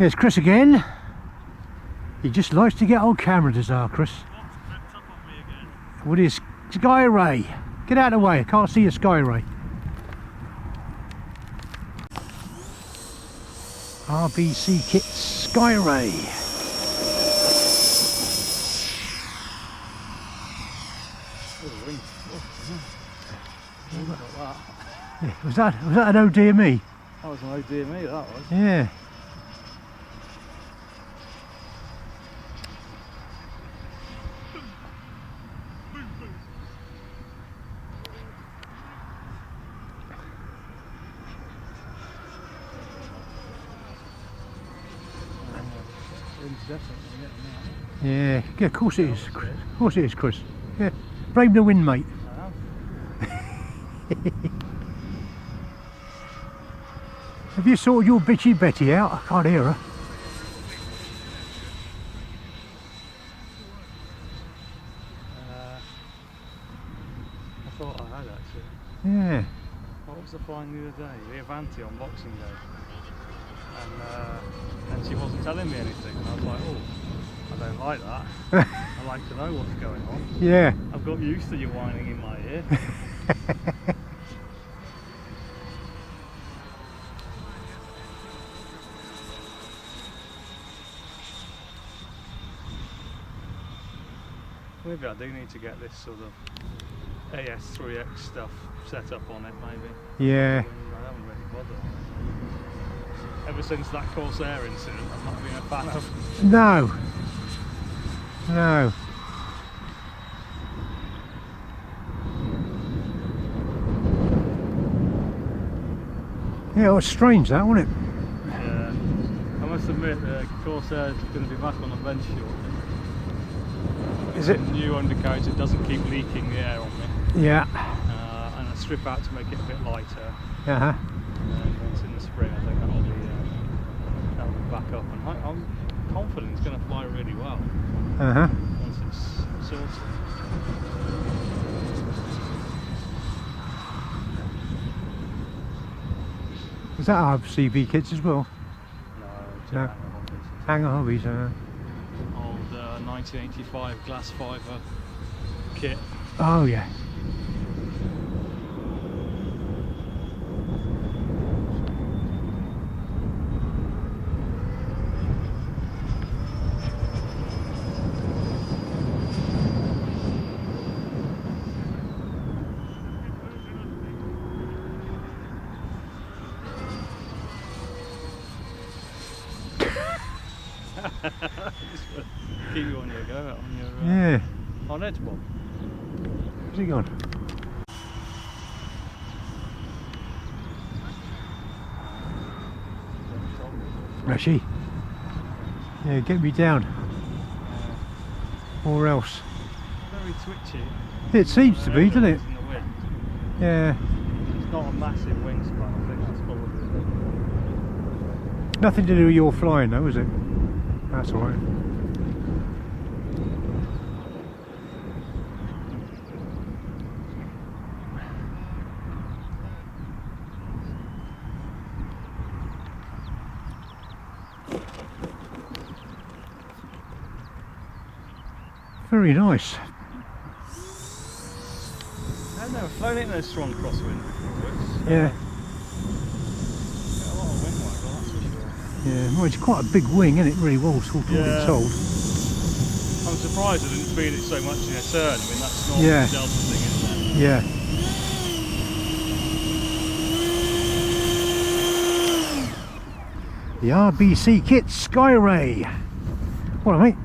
Here's Chris again. He just likes to get on camera, does our Chris? With his SKYRAY. Get out of the way, I can't see your SKYRAY. RBC kit SKYRAY. Yeah, was that an oh dear me? That was an oh dear me, that was. Yeah. Yeah, of course it is. Of course it is, Chris. Yeah, brave the wind, mate. Have you sorted your bitchy Betty out? I can't hear her. I thought I had actually. Yeah. What was the find the other day? The Avanti on Boxing Day. And she wasn't telling me anything, and I was like, oh, I don't like that. I like to know what's going on. Yeah. I've got used to you whining in my ear. Maybe I do need to get this sort of AS3X stuff set up on it, maybe. Yeah. I haven't really bothered on it. Ever since that Corsair incident, I've not been a fan of. No. No. Yeah, it was strange that, wasn't it? Yeah. I must admit, the Corsair's going to be back on the bench shortly. Is it? A new undercarriage that doesn't keep leaking the air on me. Yeah. And a strip out to make it a bit lighter. Uh-huh. And once in the spring, I think that'll be back up. And I'm confident it's going to fly really well. Uh-huh. Once it's sorted. Is that RCV kits as well? No, No. Hanger hobbies. Old 1985 glass fibre kit. Oh yeah. Keep you on your go, on your Yeah. on edge bob. Where's he gone? Rashy. Yeah, get me down. Or else. Very twitchy. It seems to be, doesn't it? In the wind. Yeah. It's not a massive wingspan, I think that's probably it. Nothing to do with your flying though, is it? That's alright. Very nice. I've never flown it in a strong crosswind before. Yeah. A lot of wind waggle, that's for sure. Yeah, well, it's quite a big wing, isn't it? Really well sort of Yeah. told. I'm surprised I didn't feel it so much in a turn. I mean, that's not Yeah. the Delta thing, isn't it? Yeah. The RBC kit SKYRAY. What, mate?